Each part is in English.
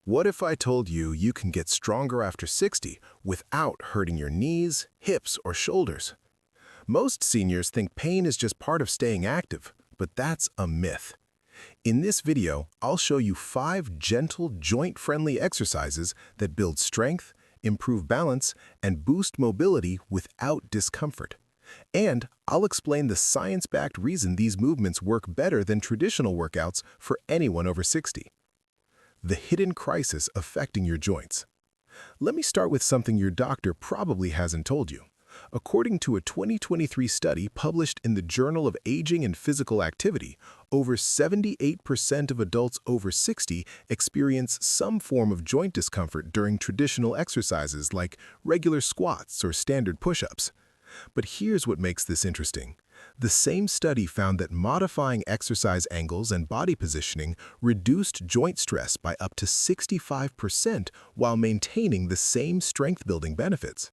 What if I told you you can get stronger after 60 without hurting your knees, hips, or shoulders? Most seniors think pain is just part of staying active, but that's a myth. In this video, I'll show you 5 gentle, joint-friendly exercises that build strength, improve balance, and boost mobility without discomfort. And I'll explain the science-backed reason these movements work better than traditional workouts for anyone over 60. The hidden crisis affecting your joints. Let me start with something your doctor probably hasn't told you. According to a 2023 study published in the Journal of Aging and Physical Activity, over 78% of adults over 60 experience some form of joint discomfort during traditional exercises like regular squats or standard push-ups. But here's what makes this interesting. The same study found that modifying exercise angles and body positioning reduced joint stress by up to 65% while maintaining the same strength-building benefits.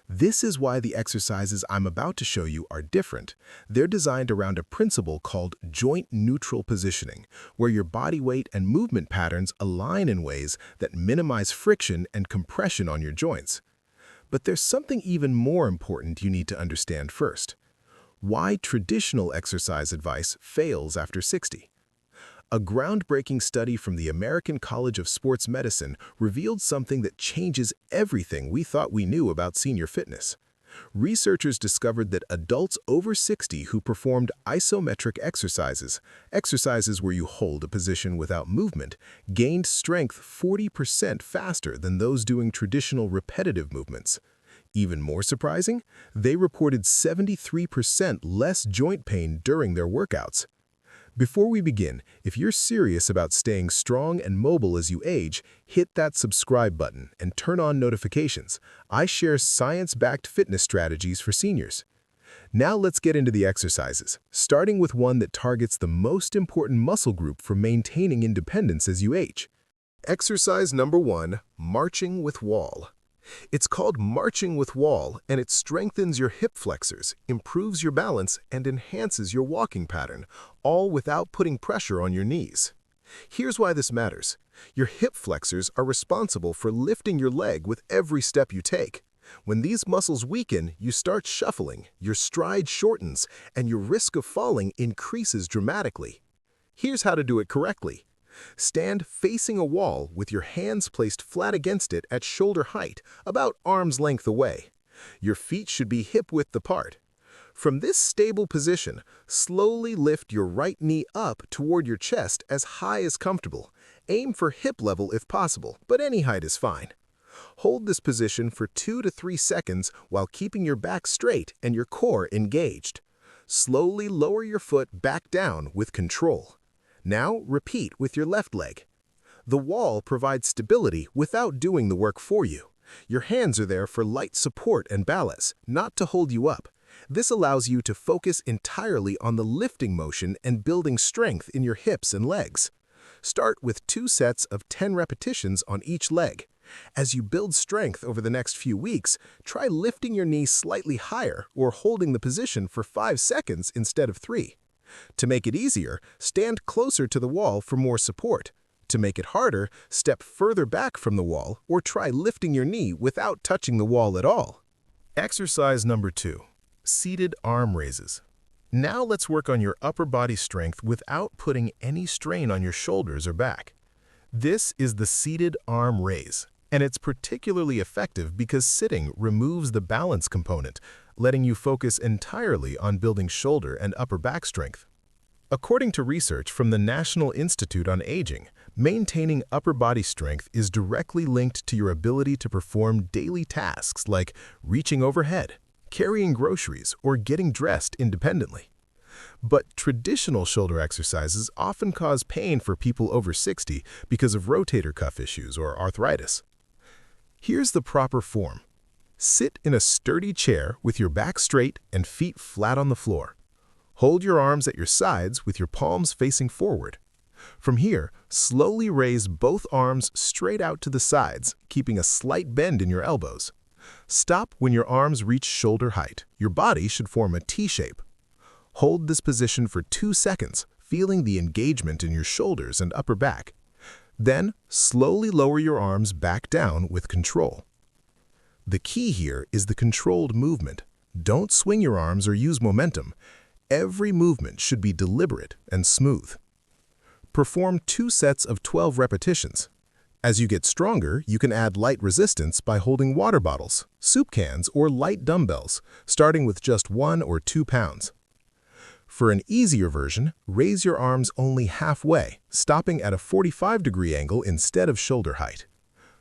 This is why the exercises I'm about to show you are different. They're designed around a principle called joint-neutral positioning, where your body weight and movement patterns align in ways that minimize friction and compression on your joints. But there's something even more important you need to understand first. Why traditional exercise advice fails after 60. A groundbreaking study from the American College of Sports Medicine revealed something that changes everything we thought we knew about senior fitness. Researchers discovered that adults over 60 who performed isometric exercises where you hold a position without movement, gained strength 40% faster than those doing traditional repetitive movements. Even more surprising, they reported 73% less joint pain during their workouts. Before we begin, if you're serious about staying strong and mobile as you age, hit that subscribe button and turn on notifications. I share science-backed fitness strategies for seniors. Now let's get into the exercises, starting with one that targets the most important muscle group for maintaining independence as you age. Exercise number 1, marching with wall. It's called marching with wall, and it strengthens your hip flexors, improves your balance, and enhances your walking pattern, all without putting pressure on your knees. Here's why this matters. Your hip flexors are responsible for lifting your leg with every step you take. When these muscles weaken, you start shuffling, your stride shortens, and your risk of falling increases dramatically. Here's how to do it correctly. Stand facing a wall with your hands placed flat against it at shoulder height, about arm's length away. Your feet should be hip-width apart. From this stable position, slowly lift your right knee up toward your chest as high as comfortable. Aim for hip level if possible, but any height is fine. Hold this position for 2 to 3 seconds while keeping your back straight and your core engaged. Slowly lower your foot back down with control. Now repeat with your left leg. The wall provides stability without doing the work for you. Your hands are there for light support and balance, not to hold you up. This allows you to focus entirely on the lifting motion and building strength in your hips and legs. Start with 2 sets of 10 repetitions on each leg. As you build strength over the next few weeks, try lifting your knee slightly higher or holding the position for 5 seconds instead of 3. To make it easier, stand closer to the wall for more support. To make it harder, step further back from the wall or try lifting your knee without touching the wall at all. Exercise number 2, seated arm raises. Now let's work on your upper body strength without putting any strain on your shoulders or back. This is the seated arm raise, and it's particularly effective because sitting removes the balance component, letting you focus entirely on building shoulder and upper back strength. According to research from the National Institute on Aging, maintaining upper body strength is directly linked to your ability to perform daily tasks like reaching overhead, carrying groceries, or getting dressed independently. But traditional shoulder exercises often cause pain for people over 60 because of rotator cuff issues or arthritis. Here's the proper form. Sit in a sturdy chair with your back straight and feet flat on the floor. Hold your arms at your sides with your palms facing forward. From here, slowly raise both arms straight out to the sides, keeping a slight bend in your elbows. Stop when your arms reach shoulder height. Your body should form a T shape. Hold this position for 2 seconds, feeling the engagement in your shoulders and upper back. Then, slowly lower your arms back down with control. The key here is the controlled movement. Don't swing your arms or use momentum. Every movement should be deliberate and smooth. Perform 2 sets of 12 repetitions. As you get stronger, you can add light resistance by holding water bottles, soup cans, or light dumbbells, starting with just 1 or 2 pounds. For an easier version, raise your arms only halfway, stopping at a 45-degree angle instead of shoulder height.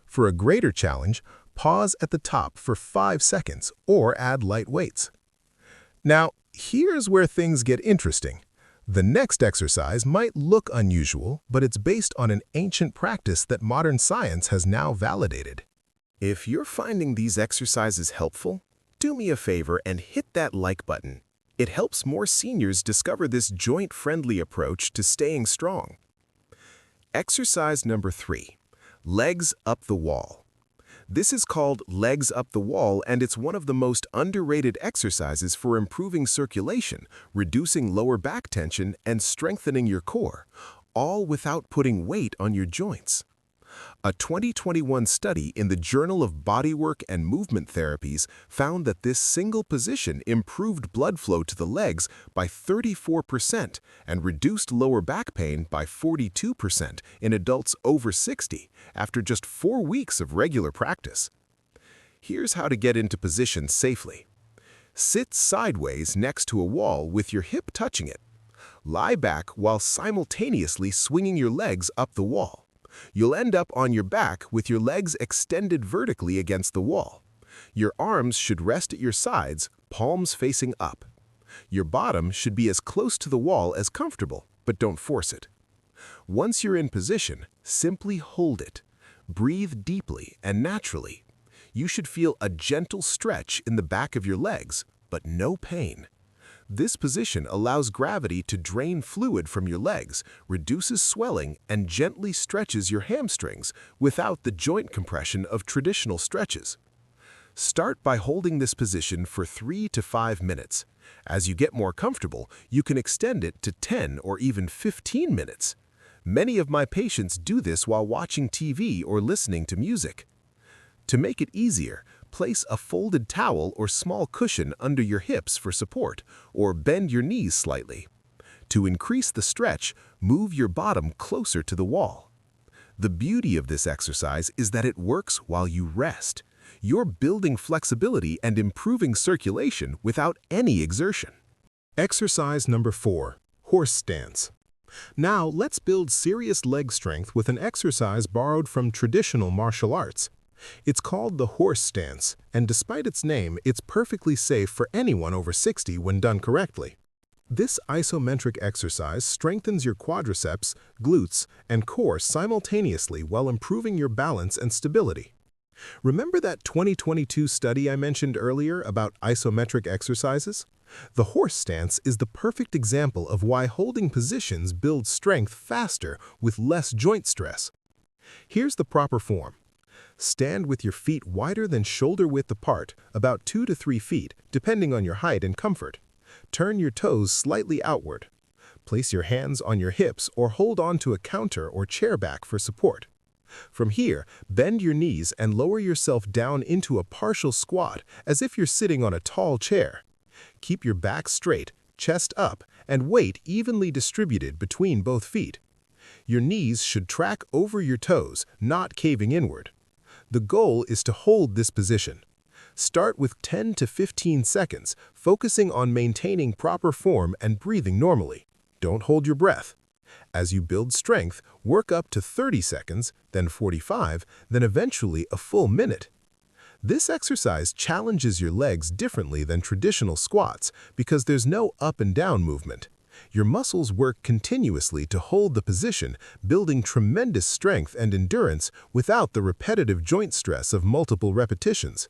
For a greater challenge, pause at the top for 5 seconds or add light weights. Now, here's where things get interesting. The next exercise might look unusual, but it's based on an ancient practice that modern science has now validated. If you're finding these exercises helpful, do me a favor and hit that like button. It helps more seniors discover this joint-friendly approach to staying strong. Exercise number 3, legs up the wall. This is called legs up the wall, and it's one of the most underrated exercises for improving circulation, reducing lower back tension, and strengthening your core, all without putting weight on your joints. A 2021 study in the Journal of Bodywork and Movement Therapies found that this single position improved blood flow to the legs by 34% and reduced lower back pain by 42% in adults over 60 after just 4 weeks of regular practice. Here's how to get into position safely. Sit sideways next to a wall with your hip touching it. Lie back while simultaneously swinging your legs up the wall. You'll end up on your back with your legs extended vertically against the wall. Your arms should rest at your sides, palms facing up. Your bottom should be as close to the wall as comfortable, but don't force it. Once you're in position, simply hold it. Breathe deeply and naturally. You should feel a gentle stretch in the back of your legs, but no pain. This position allows gravity to drain fluid from your legs, reduces swelling, and gently stretches your hamstrings without the joint compression of traditional stretches. Start by holding this position for 3 to 5 minutes. As you get more comfortable, you can extend it to 10 or even 15 minutes. Many of my patients do this while watching TV or listening to music. To make it easier, place a folded towel or small cushion under your hips for support, or bend your knees slightly. To increase the stretch, move your bottom closer to the wall. The beauty of this exercise is that it works while you rest. You're building flexibility and improving circulation without any exertion. Exercise number 4, horse stance. Now let's build serious leg strength with an exercise borrowed from traditional martial arts. It's called the horse stance, and despite its name, it's perfectly safe for anyone over 60 when done correctly. This isometric exercise strengthens your quadriceps, glutes, and core simultaneously while improving your balance and stability. Remember that 2022 study I mentioned earlier about isometric exercises? The horse stance is the perfect example of why holding positions builds strength faster with less joint stress. Here's the proper form. Stand with your feet wider than shoulder width apart, about 2 to 3 feet, depending on your height and comfort. Turn your toes slightly outward. Place your hands on your hips or hold on to a counter or chair back for support. From here, bend your knees and lower yourself down into a partial squat as if you're sitting on a tall chair. Keep your back straight, chest up, and weight evenly distributed between both feet. Your knees should track over your toes, not caving inward. The goal is to hold this position. Start with 10 to 15 seconds, focusing on maintaining proper form and breathing normally. Don't hold your breath. As you build strength, work up to 30 seconds, then 45, then eventually a full minute. This exercise challenges your legs differently than traditional squats because there's no up and down movement. Your muscles work continuously to hold the position, building tremendous strength and endurance without the repetitive joint stress of multiple repetitions.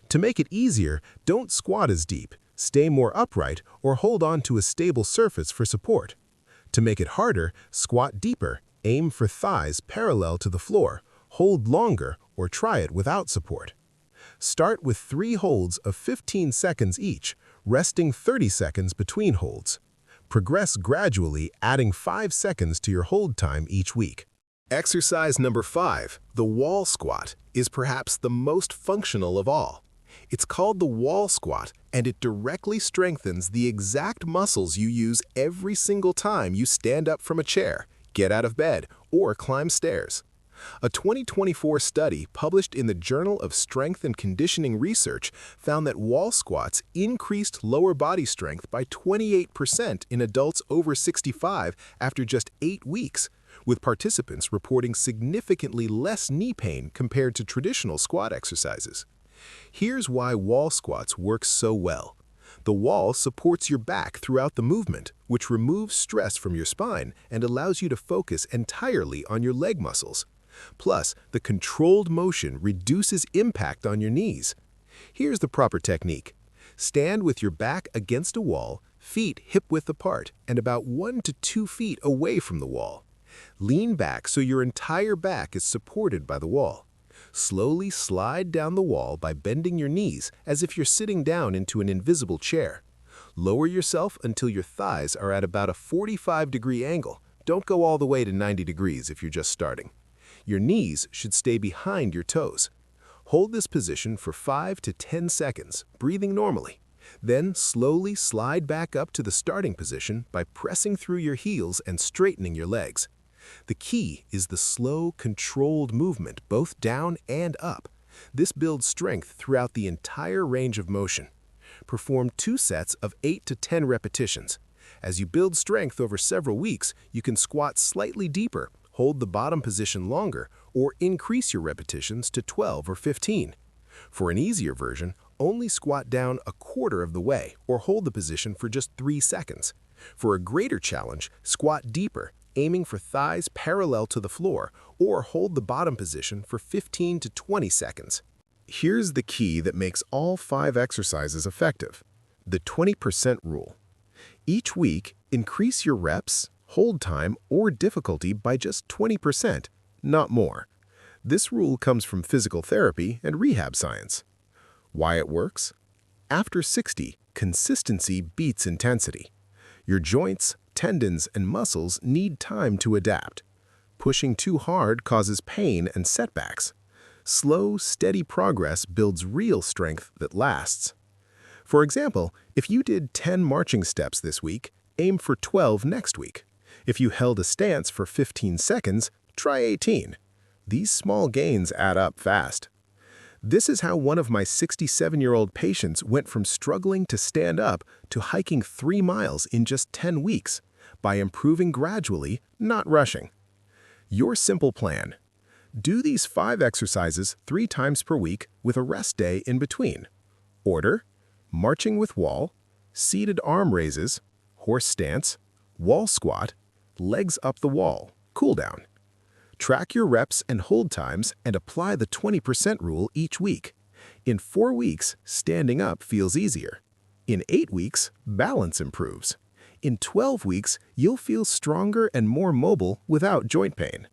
To make it easier, don't squat as deep, stay more upright, or hold on to a stable surface for support. To make it harder, squat deeper, aim for thighs parallel to the floor, hold longer, or try it without support. Start with 3 holds of 15 seconds each, resting 30 seconds between holds. Progress gradually, adding 5 seconds to your hold time each week. Exercise number 5, the wall squat, is perhaps the most functional of all. It's called the wall squat, and it directly strengthens the exact muscles you use every single time you stand up from a chair, get out of bed, or climb stairs. A 2024 study published in the Journal of Strength and Conditioning Research found that wall squats increased lower body strength by 28% in adults over 65 after just 8 weeks, with participants reporting significantly less knee pain compared to traditional squat exercises. Here's why wall squats work so well. The wall supports your back throughout the movement, which removes stress from your spine and allows you to focus entirely on your leg muscles. Plus, the controlled motion reduces impact on your knees. Here's the proper technique. Stand with your back against a wall, feet hip-width apart, and about 1 to 2 feet away from the wall. Lean back so your entire back is supported by the wall. Slowly slide down the wall by bending your knees as if you're sitting down into an invisible chair. Lower yourself until your thighs are at about a 45-degree angle. Don't go all the way to 90 degrees if you're just starting. Your knees should stay behind your toes. Hold this position for 5 to 10 seconds, breathing normally. Then slowly slide back up to the starting position by pressing through your heels and straightening your legs. The key is the slow, controlled movement both down and up. This builds strength throughout the entire range of motion. Perform 2 sets of 8 to 10 repetitions. As you build strength over several weeks, you can squat slightly deeper, hold the bottom position longer, or increase your repetitions to 12 or 15. For an easier version, only squat down a quarter of the way or hold the position for just 3 seconds. For a greater challenge, squat deeper, aiming for thighs parallel to the floor, or hold the bottom position for 15 to 20 seconds. Here's the key that makes all 5 exercises effective: the 20% rule. Each week, increase your reps, hold time, or difficulty by just 20%, not more. This rule comes from physical therapy and rehab science. Why it works? After 60, consistency beats intensity. Your joints, tendons, and muscles need time to adapt. Pushing too hard causes pain and setbacks. Slow, steady progress builds real strength that lasts. For example, if you did 10 marching steps this week, aim for 12 next week. If you held a stance for 15 seconds, try 18. These small gains add up fast. This is how one of my 67-year-old patients went from struggling to stand up to hiking 3 miles in just 10 weeks, by improving gradually, not rushing. Your simple plan: do these 5 exercises 3 times per week with a rest day in between. Order: marching with wall, seated arm raises, horse stance, wall squat, legs up the wall, cool down. Track your reps and hold times and apply the 20% rule each week. In 4 weeks, standing up feels easier. In 8 weeks, balance improves. In 12 weeks, you'll feel stronger and more mobile without joint pain.